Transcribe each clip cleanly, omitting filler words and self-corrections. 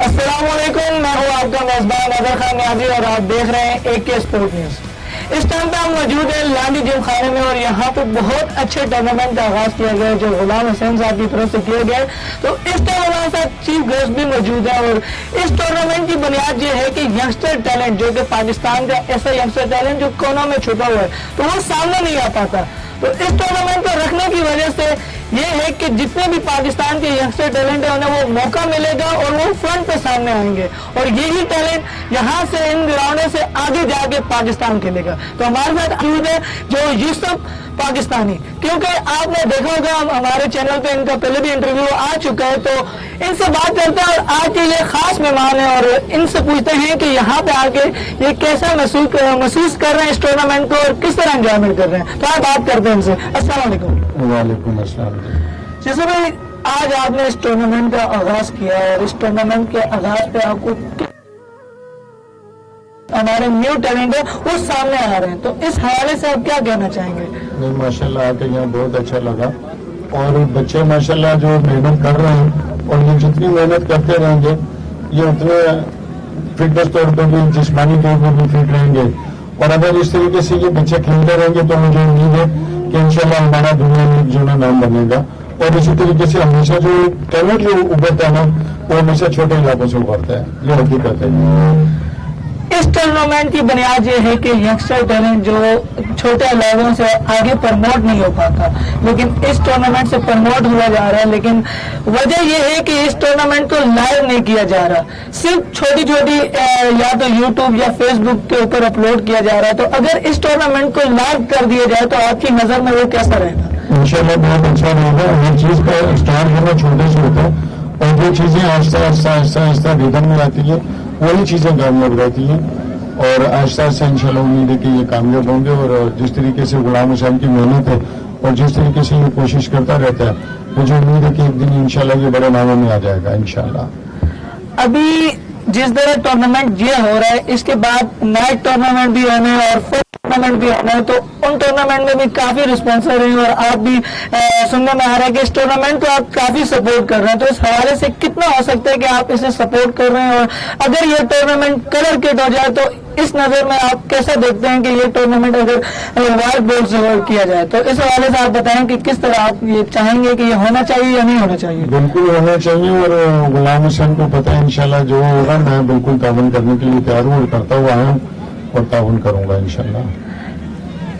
अस्सलामुअलैकुम, मैं हूँ आपका मेज़बान अदर खान नियाज़ी और आप देख रहे हैं AK स्पोर्ट न्यूज़। इस टाइम पे हम मौजूद हैं लांडी जिम खाने में और यहाँ पे बहुत अच्छे टूर्नामेंट का आगाज़ किया गया है जो गुलाम हुसैन साहब की तरफ से किया गया है। तो इस टाइम हमारे साथ चीफ गेस्ट भी मौजूद है और इस टूर्नामेंट की बुनियाद ये है कि यंगस्टर टैलेंट जो कि पाकिस्तान का ऐसा यंगस्टर टैलेंट जो कोनों में छुपा हुआ है तो वो सामने नहीं आ पाता। तो इस टूर्नामेंट को रखने की वजह से ये है कि जितने भी पाकिस्तान के यंगस्टर टैलेंट है उन्हें वो मौका मिलेगा और वो फ्रंट पे सामने आएंगे और यही टैलेंट यहाँ से इन ग्राउंडों से आगे जाके पाकिस्तान खेलेगा। तो हमारे साथ मौजूद है जो यूसुफ पाकिस्तानी, क्योंकि आपने देखा होगा हमारे चैनल पे इनका पहले भी इंटरव्यू आ चुका है, तो इनसे बात करते हैं और आज के ये खास मेहमान है और इनसे पूछते हैं कि यहाँ पे आके ये कैसा महसूस कर रहे हैं इस टूर्नामेंट को और किस तरह एंजॉयमेंट कर रहे हैं। तो आप बात करते हैं इनसे। अस्सलाम वालेकुम। वालेकुम अस्सलाम। जैसे भाई आज आपने इस टूर्नामेंट का आगाज किया और इस टूर्नामेंट के आगाज पे आपको हमारे न्यू टैलेंट है वो सामने आ रहे हैं, तो इस हवाले से आप क्या कहना चाहेंगे? नहीं, माशाल्लाह आके यहाँ बहुत अच्छा लगा और बच्चे माशाल्लाह जो मेहनत कर रहे हैं और ये जितनी मेहनत करते रहेंगे ये उतने फिटनेस तौर पर भी जिस्मानी तौर पर भी फिट रहेंगे और अगर इस तरीके से ये बच्चे खेलते रहेंगे तो मुझे उम्मीद है कि इंशाल्लाह हमारा दुनिया में जो है नाम बनेगा और इसी तरीके से हमेशा जो टैलेंट जो उभरता है ना वो हमेशा छोटे इलाकों से उभरता है, ये हकीकत है। इस टूर्नामेंट की बुनियाद ये है कि यंगस्टर टैलेंट जो छोटे लोगों से आगे प्रमोट नहीं हो पाता, लेकिन इस टूर्नामेंट से प्रमोट हुआ जा रहा है। लेकिन वजह ये है कि इस टूर्नामेंट को लाइव नहीं किया जा रहा, सिर्फ छोटी छोटी या तो यूट्यूब या फेसबुक के ऊपर अपलोड किया जा रहा है। तो अगर इस टूर्नामेंट को लाइव कर दिया जाए तो आपकी नजर में वो कैसा रहेगा? इंशाल्लाह बहुत अच्छा रहेगा। हर चीज का स्टार्ट होना छोटे से होता है और जो चीजें आहिस्ता आहिस्ता आहिस्ता आहिस्ता रिदम में आती है वही चीजें कामयाब रहती हैं और आहिस्ता आहिस्ता इंशाल्लाह उम्मीद है कि ये कामयाब होंगे। और जिस तरीके से गुलाम हुसैन की मेहनत है और जिस तरीके से ये कोशिश करता रहता है मुझे उम्मीद है कि एक दिन इंशाल्लाह ये बड़े नामों में आ जाएगा इंशाल्लाह। अभी जिस तरह टूर्नामेंट ये हो रहा है इसके बाद नाइट टूर्नामेंट भी होने और फुल टूर्नामेंट भी होना है, तो उन टूर्नामेंट में भी काफी रिस्पॉन्सर हैं और आप भी सुनने में आ रहा है कि इस टूर्नामेंट को आप काफी सपोर्ट कर रहे हैं। तो इस हवाले से कितना हो सकता है कि आप इसे सपोर्ट कर रहे हैं और अगर ये टूर्नामेंट कलर किट हो जाए तो इस नजर में आप कैसा देखते हैं कि ये टूर्नामेंट अगर व्हाइट बोर्ड से किया जाए, तो इस हवाले से आप बताएं कि किस तरह आप ये चाहेंगे कि ये होना चाहिए या नहीं होना चाहिए? बिल्कुल होना चाहिए और गुलाम हुसैन को पता है इंशाल्लाह जो होगा मैं बिल्कुल ताउन करने के लिए तैयार हूँ और करता हुआ आया हूँ और ताउन करूंगा इंशाल्लाह।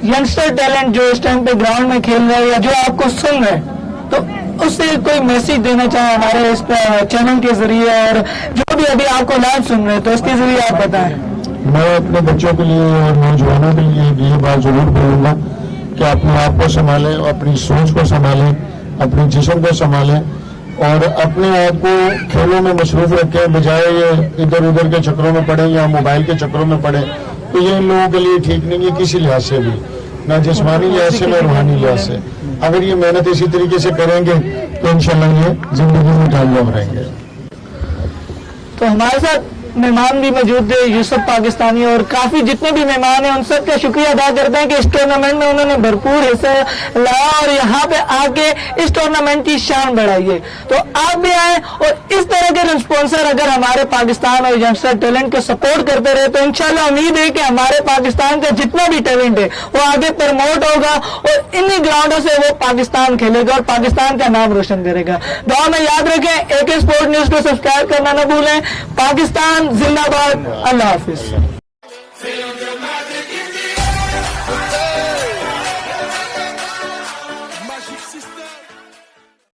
यंगस्टर टैलेंट जो इस टाइम पे ग्राउंड में खेल रहे हैं या जो आपको सुन रहे हैं, तो اس سے کوئی میسج دینا چاہیں ہمارے اس چینل کے ذریعے اور جو بھی ابھی آپ کو لائیو سن رہے ہیں تو اس کے ذریعے آپ بتائیں. میں اپنے بچوں کے لیے اور نوجوانوں کے لیے یہ بات ضرور بولوں گا کہ اپنے آپ کو سنبھالیں، اپنی سوچ کو سنبھالیں، اپنے جسم کو سنبھالیں اور اپنے آپ کو کھیلوں میں مصروف رکھیں، بجائے یہ ادھر ادھر کے چکروں میں پڑیں یا موبائل کے چکروں میں پڑیں. تو یہ ان لوگوں کے لیے ٹھیک نہیں ہے کسی لحاظ سے بھی، نہ جسمانی لحاظ سے نہ روحانی لحاظ سے. اگر یہ محنت اسی طریقے سے کریں گے تو انشاءاللہ یہ زندگی میں کامیاب رہیں گے. تو ہمارے ساتھ مہمان بھی موجود تھے یوسف پاکستانی، اور کافی جتنے بھی مہمان ہیں ان سب کا شکریہ ادا کرتے ہیں کہ اس ٹورنامنٹ میں انہوں نے بھرپور حصہ لایا اور یہاں پہ آ کے اس ٹورنامنٹ کی شان بڑھائی ہے. تو آپ بھی آئیں اور اس طرح کے اسپانسر اگر ہمارے پاکستان اور ینگسٹر ٹیلنٹ کو سپورٹ کرتے رہے تو انشاءاللہ امید ہے کہ ہمارے پاکستان کا جتنا بھی ٹیلنٹ ہے وہ آگے پروموٹ ہوگا اور انہی گراؤنڈوں سے وہ پاکستان کھیلے گا اور پاکستان کا نام روشن کرے گا. دعا میں یاد رکھیں، AK اسپورٹ نیوز کو سبسکرائب کرنا نہ بھولیں. پاکستان زندہ باد. اللہ حافظ.